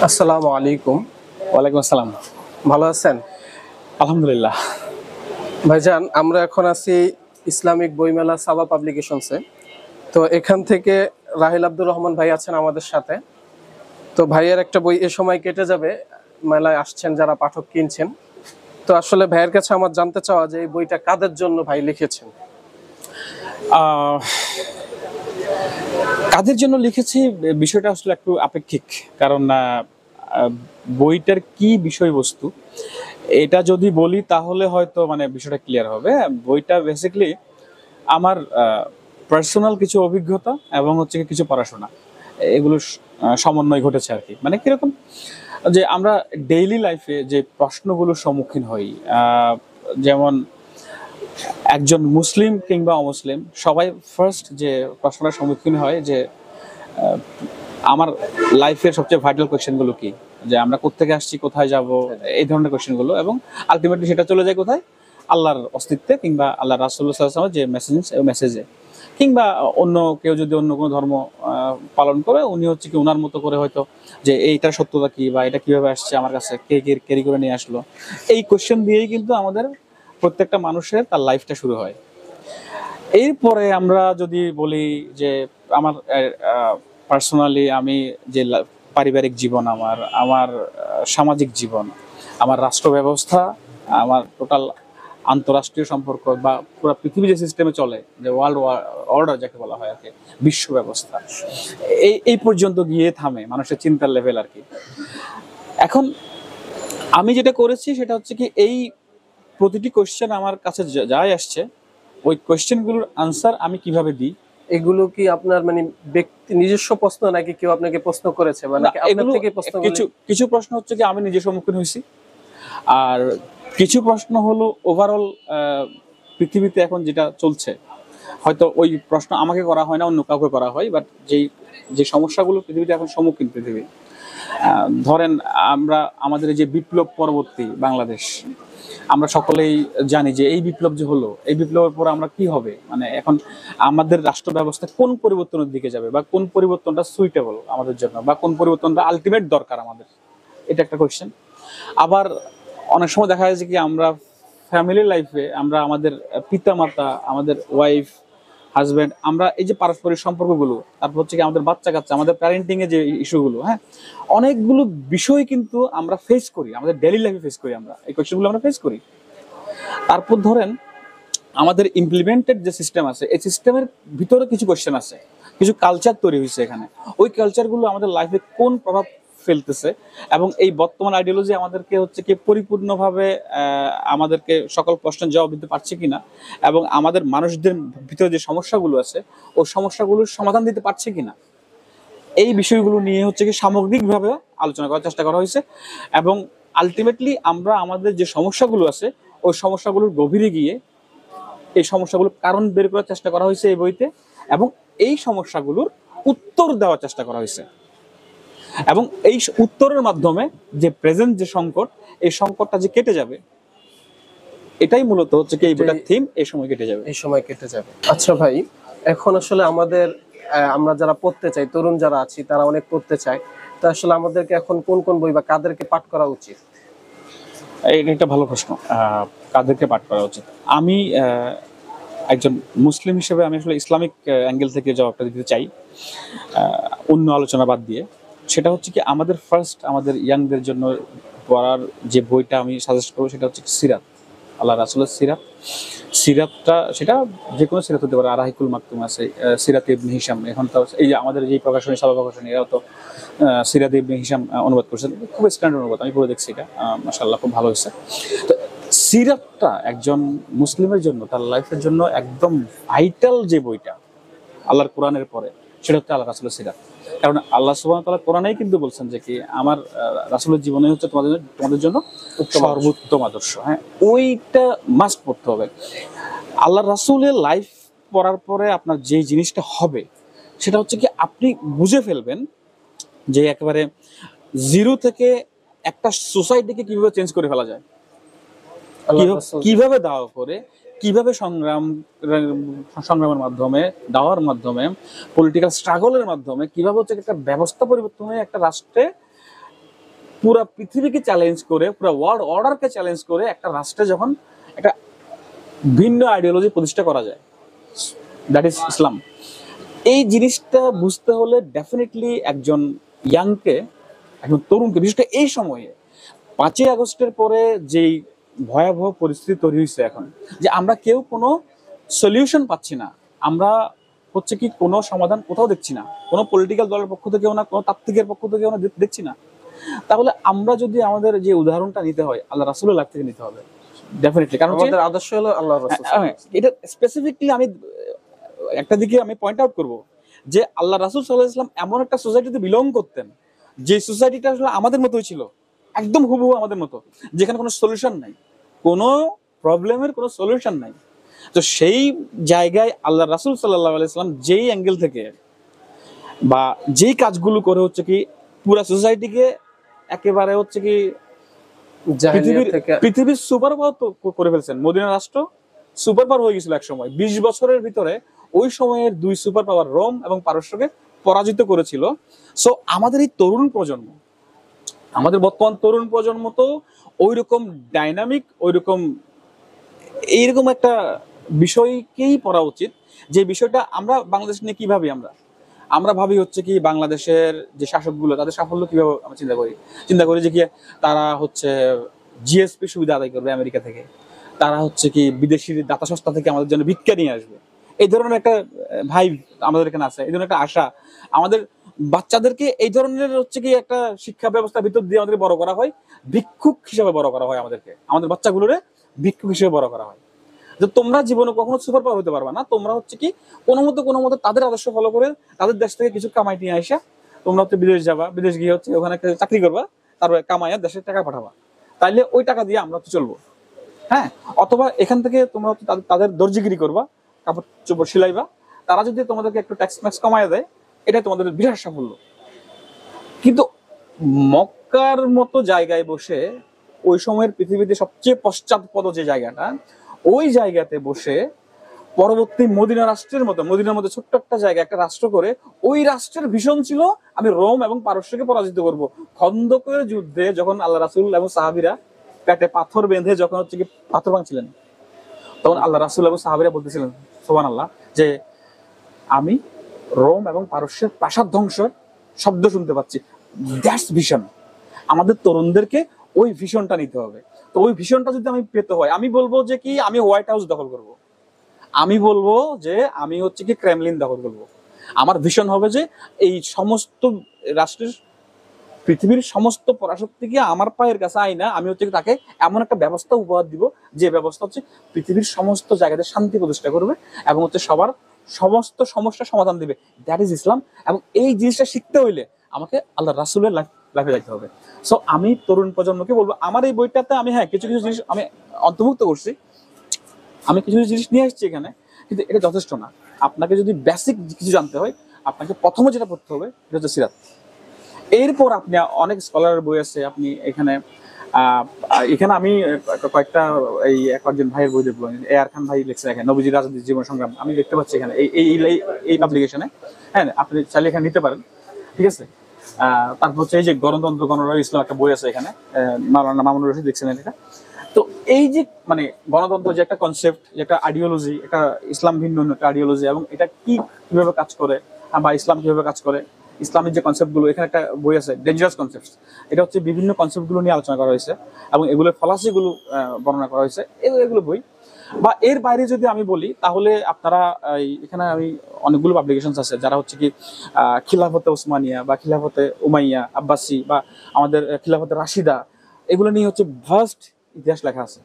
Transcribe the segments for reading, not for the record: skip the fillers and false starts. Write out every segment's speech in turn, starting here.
আসসালামু আলাইকুম। ওয়ালাইকুম আসসালাম। ভালো আছেন? আলহামদুলিল্লাহ। ভাইজান, আমরা এখন আছি ইসলামিক বইমেলা সাবা পাবলিকেশনসে। তো এখান থেকে রাহিল আব্দুর রহমান ভাই আছেন আমাদের সাথে। তো ভাইয়ের একটা বই এ সময় কেটে যাবে, মেলায় আসছেন যারা পাঠক কিনছেন। তো আসলে ভাইয়ের কাছে আমার জানতে চাওয়া যে এই বইটা কাদের জন্য ভাই লিখেছেন? আহ, কাদের জন্য লিখেছি বিষয়টা আসলে একটু আপেক্ষিক। কারণ বইটার কি বিষয়বস্তু এটা যদি বলি তাহলে হয়তো বিষয়টা ক্লিয়ার হবে। বইটা বেসিক্যালি আমার পার্সোনাল কিছু অভিজ্ঞতা এবং হচ্ছে কিছু পড়াশোনা, এগুলো সমন্বয় ঘটেছে আর কি। কিরকম যে আমরা ডেইলি লাইফে যে প্রশ্নগুলোর সম্মুখীন হই, যেমন একজন মুসলিম কিংবা অমুসলিম সবাই ফার্স্ট যে প্রশ্নটার সম্মুখীন হয় যে আমার লাইফের সবচেয়ে ভাইটাল কোয়েশ্চেনগুলো কি, যে আমরা কোত্থেকে আসছি, কোথায় যাব, এই ধরনের কোয়েশ্চেনগুলো। এবং আলটিমেটলি সেটা চলে যায় কোথায়? আল্লাহর অস্তিত্বে কিংবা আল্লাহ রাসূলুল্লাহ সাল্লাল্লাহু আলাইহি ওয়াসাল্লামের যে মেসেজে। কিংবা অন্য কেউ যদি অন্য কোনো ধর্ম পালন করে, উনি হচ্ছে কি ওনার মতো করে হয়তো যে এইটার সত্যতা কি বা এটা কিভাবে আসছে আমার কাছে, কে ক্যারি করে নিয়ে আসলো, এই কোয়েশ্চেন দিয়েই কিন্তু আমাদের প্রত্যেকটা মানুষের তার লাইফটা শুরু হয়। এরপরে আমরা যদি বলি যে আমার পার্সোনালি আমি যে পারিবারিক জীবন, আমার আমার সামাজিক জীবন, আমার রাষ্ট্র ব্যবস্থা, আমার টোটাল আন্তঃরাষ্ট্রীয় সম্পর্ক বা পুরো পৃথিবী যে সিস্টেমে চলে, যে ওয়ার্ল্ড অর্ডার যাকে বলা হয় আর কি, বিশ্ব ব্যবস্থা, এই পর্যন্ত গিয়ে থামে মানুষের চিন্তার লেভেল আর কি। এখন আমি যেটা করেছি সেটা হচ্ছে কি, এই প্রতিটি কোয়েশ্চেন আমার কাছে যাই আসছে, ওই কোয়েশ্চেনগুলোর আনসার আমি কিভাবে দিই। এগুলো কি আপনার ব্যক্তি নিজস্ব প্রশ্ন নাকি কেউ আপনাকে প্রশ্ন করেছে, নাকি আপনার থেকে প্রশ্ন? কিছু কিছু প্রশ্ন হচ্ছে কি আমি নিজে সম্মুখীন হয়েছি, আর কিছু প্রশ্ন হলো ওভারঅল পৃথিবীতে এখন যেটা চলছে, হয়তো ওই প্রশ্ন আমাকে করা হয় না, অন্য কাউকে করা হয়, বাট যে সমস্যাগুলো পৃথিবীতে এখন সম্মুখীন পৃথিবী, ধরেন আমরা আমাদের যে বিপ্লব পরবর্তী বাংলাদেশ, আমরা সকলেই জানি যে এই বিপ্লব যে হলো, এই বিপ্লবের পর আমরা কি হবে, এখন আমাদের রাষ্ট্র ব্যবস্থা কোন পরিবর্তনের দিকে যাবে, বা কোন পরিবর্তনটা সুইটেবল আমাদের জন্য, বা কোন পরিবর্তনটা আলটিমেট দরকার আমাদের, এটা একটা কোয়েশ্চেন। আবার অনেক সময় দেখা যায় যে কি আমরা ফ্যামিলি লাইফে আমরা আমাদের পিতা মাতা, আমাদের ওয়াইফ, হাজবেন্ড, আমরা এই যে পারস্পরিক সম্পর্কগুলো, তারপর হচ্ছে কি আমাদের বাচ্চা কাচ্চা, আমাদের প্যারেন্টিং এর যে ইস্যুগুলো, হ্যাঁ, অনেকগুলো বিষয় কিন্তু আমরা ফেস করি, আমাদের ডেইলি লাইফে ফেস করি, আমরা এই কোয়েশ্চেনগুলো আমরা ফেস করি। তারপর ধরেন আমাদের ইমপ্লিমেন্টেড যে সিস্টেম আছে, এই সিস্টেমের ভিতরে কিছু কোয়েশ্চেন আছে, কিছু কালচার তৈরি হয়েছে এখানে, ওই কালচারগুলো আমাদের লাইফে কোন প্রভাব ফেলতেছে, এবং এই বর্তমান আইডিওলজি আমাদেরকে হচ্ছে কি পরিপূর্ণভাবে আমাদেরকে সকল প্রশ্নের জবাব দিতে পারছে কিনা, এবং আমাদের মানুষদের ভিতরে যে সমস্যাগুলো আছে ওই সমস্যাগুলোর সমাধান দিতে পারছে কিনা, এই বিষয়গুলো নিয়ে হচ্ছে কি সামগ্রিকভাবে আলোচনা করার চেষ্টা করা হয়েছে। এবং আলটিমেটলি আমরা আমাদের যে সমস্যাগুলো আছে ওই সমস্যাগুলোর গভীরে গিয়ে এই সমস্যাগুলোর কারণ বের করার চেষ্টা করা হয়েছে এই বইতে, এবং এই সমস্যাগুলোর উত্তর দেওয়ার চেষ্টা করা হয়েছে। এবং এই উত্তরের মাধ্যমে যে প্রেজেন্ট যে সংকট, এই সংকটটা যে কেটে যাবে, এটাই মূলত হচ্ছে কি এই বইটার থিম, এই সময় কেটে যাবে, এই সময় কেটে যাবে। আচ্ছা ভাই, এখন আসলে আমাদের আমরা যারা পড়তে চাই, তরুণ যারা আছি তারা অনেক পড়তে চায়, তো আসলে আমাদেরকে এখন কোন কোন বই বা কাদেরকে পাঠ করা উচিত? এটা একটা ভালো প্রশ্ন। কাদেরকে পাঠ করা উচিত? আমি একজন মুসলিম হিসেবে আমি আসলে ইসলামিক অ্যাঙ্গেল থেকে জবাবটা দিতে চাই, অন্য আলোচনা বাদ দিয়ে। সেটা হচ্ছে কি আমাদের ফার্স্ট আমাদের ইয়াংদের জন্য পড়ার যে বইটা আমি সাজেস্ট করবো সেটা হচ্ছে সিরাত, আল্লাহ রাসূলের সিরাত। সিরাতটা সেটা যে কোনো সিরাত হতে পারে, আরাহিকুল মাকতুম আছে, সিরাত ইবনে হিশাম, এখন তো এই যে আমাদের যে প্রকাশনী, সাবা প্রকাশনী, এরাও তো সিরাত ইবনে হিশাম অনুবাদ করছেন, খুব স্ট্যান্ডার্ড অনুবাদ, আমি পড়ে দেখছি, এটা মাশাআল্লাহ খুব ভালো হয়েছে। তো সিরাতটা একজন মুসলিমের জন্য, তার লাইফের জন্য একদম ভাইটাল যে বইটা আল্লাহর কোরআনের পরে, সেটা হচ্ছে আল্লাহ রাসূলের সিরাত। কারণ আল্লাহ সুবহানাহু ওয়া তাআলা কোরআনেই কিন্তু বলছেন যে কি আমার রাসূলের জীবনে হচ্ছে তোমাদের জন্য সর্বোত্তম আদর্শ। হ্যাঁ, ওইটা মাস্ট পড়তে হবে। আল্লাহ রাসূলের লাইফ পড়ার পরে আপনার যে জিনিসটা হবে সেটা হচ্ছে কি আপনি বুঝে ফেলবেন যে একেবারে জিরো থেকে একটা সোসাইটিকে কিভাবে চেঞ্জ করে ফেলা যায়, কিভাবে দাওয়া করে, কিভাবে সংগ্রামের মাধ্যমে, দাওয়ার মাধ্যমে, পলিটিক্যাল স্ট্রাগলের মাধ্যমে কিভাবে হচ্ছে একটা ব্যবস্থা পরিবর্তন হয়ে একটা রাষ্ট্রে পুরা পৃথিবীকে চ্যালেঞ্জ করে, পুরা ওয়ার্ল্ড অর্ডারকে চ্যালেঞ্জ করে একটা রাষ্ট্রে যখন একটা ভিন্ন আইডিওলজি প্রতিষ্ঠা করা যায়, দ্যাট ইজ ইসলাম। এই জিনিসটা বুঝতে হলে ডেফিনেটলি একজন ইয়াংকে, একজন তরুণকে, বিশেষ করে এই সময়ে 5ই আগস্টের পরে যেই ভয়াবহ পরিস্থিতি তৈরি হয়েছে এখন, যে আমরা কেউ কোনো সলিউশন পাচ্ছি না, আমরা হচ্ছে কি কোনো সমাধান কোথাও দেখছি না, কোনো পলিটিক্যাল দলের পক্ষ থেকেও না, কোনো তাত্ত্বিকের পক্ষ থেকেও না, দেখছি না। তাহলে আমরা যদি আমাদের যে উদাহরণটা নিতে হয়, আল্লাহ রাসূলের লাইফ থেকে নিতে হবে ডেফিনেটলি। কারণ আমাদের আদর্শ হলো আল্লাহর রাসূল। এটা স্পেসিফিকলি আমি একটা দিকে আমি পয়েন্ট আউট করব যে আল্লাহ রাসূল সাল্লাল্লাহু আলাইহি ওয়াসাল্লাম এমন একটা সোসাইটিতে বিলং করতেন, যে সোসাইটিটা আসলে আমাদের মতোই ছিল, একদম হুবহু আমাদের মতো, যেখানে কোনো সলিউশন নাই, কোনো প্রবলেমের কোনো সলিউশন নাই। তো সেই জায়গায় আল্লাহ রাসূল সাল্লাল্লাহু আলাইহি ওয়াসাল্লাম যেই অ্যাঙ্গেল থেকে বা যেই কাজগুলো করে হচ্ছে কি পুরা সোসাইটিকে একেবারে হচ্ছে কি জাহেলিয়াত থেকে পৃথিবীর সুপার পাওয়ার তো করে ফেলছেন। মদিনা রাষ্ট্র সুপার পাওয়ার হয়ে গেছিল এক সময়, 20 বছরের ভিতরে ওই সময়ের 2 সুপার পাওয়ার রোম এবং পারস্যকে পরাজিত করেছিল। সো আমাদের এই তরুণ প্রজন্ম, আমাদের বর্তমান তরুণ প্রজন্ম তো ওইরকম ডাইনামিক, ওইরকম এইরকম একটা বিষয়কেই পড়া উচিত, যে বিষয়টা আমরা বাংলাদেশ নিয়ে কি ভাবি, আমরা ভাবি হচ্ছে কি বাংলাদেশের যে শাসকগুলো তাদের সাফল্য কিভাবে আমরা চিন্তা করি যে কি তারা হচ্ছে জিএসপি সুবিধা আদায় করবে আমেরিকা থেকে, তারা হচ্ছে কি বিদেশি দাতা সংস্থা থেকে আমাদের জন্য ভিক্ষা নিয়ে আসবে, এই ধরনের একটা ভাই আমাদের এখানে আছে, এই ধরনের একটা আশা। আমাদের বাচ্চাদেরকে এই ধরনের হচ্ছে কি একটা শিক্ষা ব্যবস্থার ভিতর দিয়ে আমাদের বড় করা হয়, ভিক্ষুক হিসেবে বড় করা হয় আমাদেরকে, আমাদের বাচ্চাগুলোরে ভিক্ষুক হিসেবে বড় করা হয়, যে তোমরা জীবনে কখনো সুপার পাওয়ার হতে পারবা না, তোমরা হচ্ছে কি কোনো মতো তাদের আদর্শ ফলো করে তাদের দেশ থেকে কিছু কামাই নিয়ে আসা, তোমরা হচ্ছে বিদেশ যাবা, বিদেশ গিয়ে হচ্ছে ওখানে একটা চাকরি করবা, তারপরে কামাইয়া দেশের টাকা পাঠাবা, তাইলে ওই টাকা দিয়ে আমরা তো চলবো। হ্যাঁ, অথবা এখান থেকে তোমরা হচ্ছে তাদের দর্জিগিরি করবা, কাপড় চোপড় সিলাইবা, তারা যদি তোমাদেরকে একটু ট্যাক্স ম্যাক্স কমায় দেয়, এটা তোমাদের বিরাট সাফল্য। কিন্তু মক্কার মতো জায়গায় বসে, ওই সময়ের পৃথিবীতে সবচেয়ে পশ্চাৎপদ যে জায়গাটা, ওই জায়গাতে বসে পরবর্তী মদিনার মধ্যে ছোট্ট একটা জায়গা, একটা রাষ্ট্র করে, ওই রাষ্ট্রের ভীষণ ছিল আমি রোম এবং পারস্যকে পরাজিত করব। খন্দকের যুদ্ধে যখন আল্লাহ রাসূল এবং সাহাবীরা পেটে পাথর বেঁধে যখন হচ্ছে কি পাথর ভাঙছিলেন, তখন আল্লাহ রাসূল এবং সাহাবীরা বলতেছিলেন সুবহানাল্লাহ, যে আমি রোম এবং পারস্যের প্রাসাদ ধ্বংসের শব্দ শুনতে পাচ্ছি। That's vision. আমাদের তরুণদেরকে ওই ভিশনটা নিতে হবে। তো ওই ভিশনটা যদি আমি পেতে হয়, আমি বলবো যে কি আমি হোয়াইট হাউস দখল করব, আমি বলবো যে আমি হচ্ছে কি ক্রেমলিন দখল করব। আমার ভিশন হবে যে এই সমস্ত রাষ্ট্রের, পৃথিবীর সমস্ত পরাশক্তিকে আমার পায়ের কাছে আইনা আমি হচ্ছে কি তাকে এমন একটা ব্যবস্থা উপহার দিব, যে ব্যবস্থা হচ্ছে পৃথিবীর সমস্ত জায়গাতে শান্তি প্রতিষ্ঠা করবে এবং হচ্ছে সবার সমস্ত সমস্যার সমাধান দিবে। দ্যাট ইজ ইসলাম। এবং এই জিনিসটা শিখতে হইলে আমাকে আল্লাহ রাসূলের লাইফে যাইতে হবে। সো আমি তরুণ প্রজন্মকে বলবো, আমার এই বইটাতে আমি কিছু জিনিস আমি অন্তর্ভুক্ত করছি, আমি কিছু জিনিস নিয়ে আসছি এখানে, কিন্তু এটা যথেষ্ট না। আপনাকে যদি বেসিক কিছু জানতে হয়, আপনাকে প্রথমে যেটা পড়তে হবে এটা হচ্ছে সিরাত। এরপর আপনি অনেক স্কলারের বই আছে, আপনি এখানে এখানে আমি কয়েকটা এই একজন ভাইয়ের বই দেখবো, এআর খান ভাই লিখছে এখানে নবীজির রাজনীতি জীবন সংগ্রাম, আমি দেখতে পাচ্ছি এখানে এই পাবলিকেশনে। হ্যাঁ, আপনি চাইলে এখানে নিতে পারেন, ঠিক আছে। তারপর হচ্ছে এই যে গণতন্ত্র গণরাজ্য ইসলাম একটা বই আছে এখানে, মাওলানা মামুনুর রশিদ লিখছেন এটা। তো এই যে মানে গণতন্ত্র যে একটা কনসেপ্ট, যে একটা আইডিওলজি, একটা ইসলাম ভিন্ন একটা আইডিওলজি, এবং এটা কিভাবে কাজ করে বা ইসলাম কিভাবে কাজ করে, ইসলামের যে কনসেপ্ট গুলো, এখানে একটা বই আছে ডেঞ্জারাস কনসেপ্ট। এটা হচ্ছে বিভিন্ন কনসেপ্ট গুলো নিয়ে আলোচনা করা হয়েছে এবং এগুলোর ফলাসি গুলো বর্ণনা করা হয়েছে, এগুলো বই। বা এর বাইরে যদি আমি বলি, তাহলে আপনারা এখানে আমি অনেকগুলো পাবলিকেশন আছে যারা হচ্ছে কি খিলাফতে ওসমানিয়া বা খিলাফতে উমাইয়া আব্বাসি বা আমাদের খিলাফতে রাশিদা, এগুলো নিয়ে হচ্ছে ভাস্ট ইতিহাস লেখা আছে।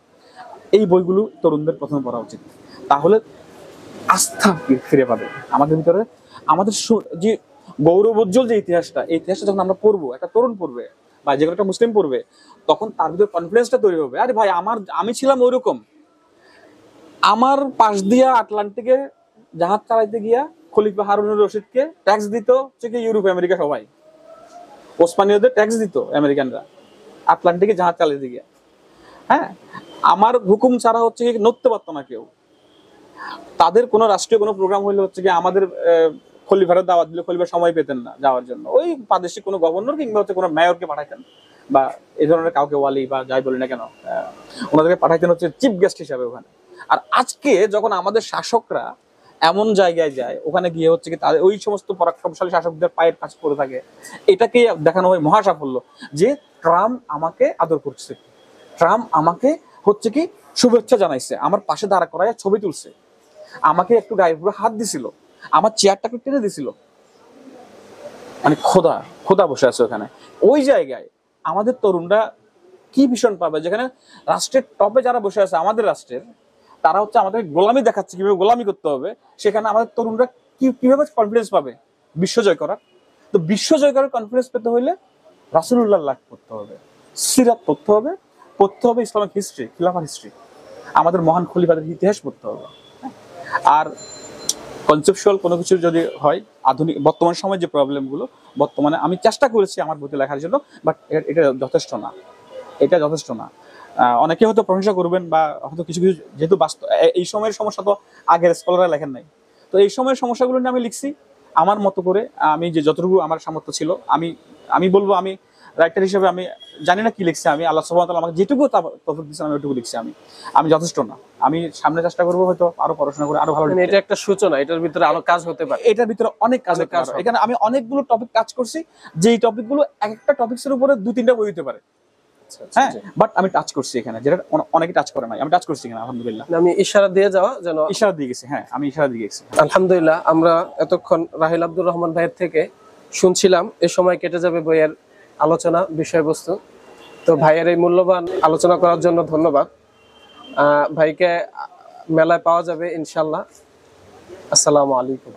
এই বইগুলো তরুণদের প্রথমে পড়া উচিত, তাহলে আস্থা ফিরে পাবে আমাদের ভিতরে। আমাদের যে গৌরবোজ্জ্বল যে ইতিহাসটা, এই ইতিহাসটা যখন আমরা পড়বো, একটা তরুণ পড়বে বা যে কোনো একটা মুসলিম পড়বে, তখন তার ভিতরে কনফিডেন্সটা তৈরি হবে। আরে ভাই, আমি ছিলাম ওইরকম। আমার পাশ দিয়া আটলান্টিকে জাহাজ চালাইতে গিয়া খলিফা হারুনুর রশিদকে ট্যাক্স দিত হচ্ছে কি ইউরোপ আমেরিকা সবাই, ওসমানীয়দের ট্যাক্স দিত আমেরিকানরা আটলান্টিকে জাহাজ চালাইতে গিয়া। হ্যাঁ, আমার হুকুম ছাড়া হচ্ছে কি নড়তে পারতো না কেউ। তাদের কোনো রাষ্ট্রীয় কোনো প্রোগ্রাম হইলে হচ্ছে কি আমাদের খলিফারের দাওয়াত দিলে খলিফার সময় পেতেন না যাওয়ার জন্য, ওই প্রাদেশিক কোনো গভর্নর কিংবা হচ্ছে কোনো মেয়রকে পাঠাইতেন, বা এই ধরনের কাউকে ওয়ালি বা যাই বলি না কেন, ওনাদেরকে পাঠাইতেন হচ্ছে চিফ গেস্ট হিসাবে ওখানে। আর আজকে যখন আমাদের শাসকরা এমন জায়গায় যায়, ওখানে গিয়ে হচ্ছে কি তাদের ওই সমস্ত পরাক্রমশালী শাসকদের পায়ের কাছে পড়ে থাকে, এটাকে দেখানো হয় মহা সাফল্য যে ট্রাম্প আমাকে আদর করছে, ট্রাম্প আমাকে হচ্ছে কি শুভেচ্ছা জানাইছে, আমার পাশে দাঁড়া করায় ছবি তুলছে, আমাকে একটু গায়ে পুরো হাত দিছিল, আমার চেয়ারটাকে টেনে দিছিল। মানে খোদা খোদা বসে আছে ওখানে। ওই জায়গায় আমাদের তরুণরা কি ভীষণ পাবে, যেখানে রাষ্ট্রের টপে যারা বসে আছে আমাদের রাষ্ট্রের, তারা হচ্ছে আমাদের গোলামি দেখাচ্ছে কিভাবে গোলামি করতে হবে, সেখানে আমাদের তরুণরা কিভাবে কনফিডেন্স পাবে বিশ্ব জয় করার। তো বিশ্ব জয় করার কনফিডেন্স পেতে হইলে রাসূলুল্লাহ লাভ করতে হবে, সিরাত পড়তে হবে ইসলামিক হিস্ট্রি, খিলাফার হিস্ট্রি, আমাদের মহান খলিফাদের ইতিহাস পড়তে হবে। আর কনসেপচুয়াল কোনো কিছু যদি হয়, আধুনিক বর্তমান সময়ের যে প্রবলেমগুলো, বর্তমানে আমি চেষ্টা করেছি আমার বইতে লেখার জন্য, বাট এটা যথেষ্ট না, এটা যথেষ্ট না। অনেকে হয়তো প্রশংসা করবেন বা হয়তো কিছু কিছু, যেহেতু বাস্তব এই সময়ের সমস্যা তো আগের স্কলাররা লেখেন নাই, তো এই সময়ের সমস্যাগুলো নিয়ে আমি লিখছি আমার মতো করে। আমি যে যতটুকু আমার সামর্থ্য ছিল, আমি বলবো আমি রাইটার হিসেবে আমি জানি না কি লিখছি, আমি আল্লাহ সুবহানাহু ওয়া তাআলা আমাকে যেটুকু তৌফিক দিয়েছেন আমি ওইটুকু লিখছি। আমি যথেষ্ট না, আমি সামনে চেষ্টা করবো হয়তো আরো পড়াশোনা করে আরো ভালো। মানে এটা একটা সূচনা, এটার ভিতরে আরো কাজ হতে পারে, এটার ভিতরে অনেক কাজ হবে। এখানে আমি অনেকগুলো টপিক কাজ করছি, যেই টপিকগুলো এক একটা টপিক্সের উপরে 2-3টা বই হতে পারে। হ্যাঁ, বাট আমি টাচ করছি এখানে, যেটা অনেকে টাচ করে নাই, আমি টাচ করছি এখানে আলহামদুলিল্লাহ। আমি ইশারা দিয়ে যাওয়া যেন, ইশারা দিয়ে গেছি, হ্যাঁ আমি ইশারা দিয়ে গেছি। আলহামদুলিল্লাহ। আমরা এতক্ষণ রাহিল আব্দুর রহমান ভাইয়ের থেকে শুনছিলাম এ সময় কেটে যাবে বইয়ের আলোচনা বিষয়বস্তু। তো ভাইয়ের এই মূল্যবান আলোচনা করার জন্য ধন্যবাদ। ভাইকে মেলায় পাওয়া যাবে ইনশাল্লাহ। আসসালামু আলাইকুম।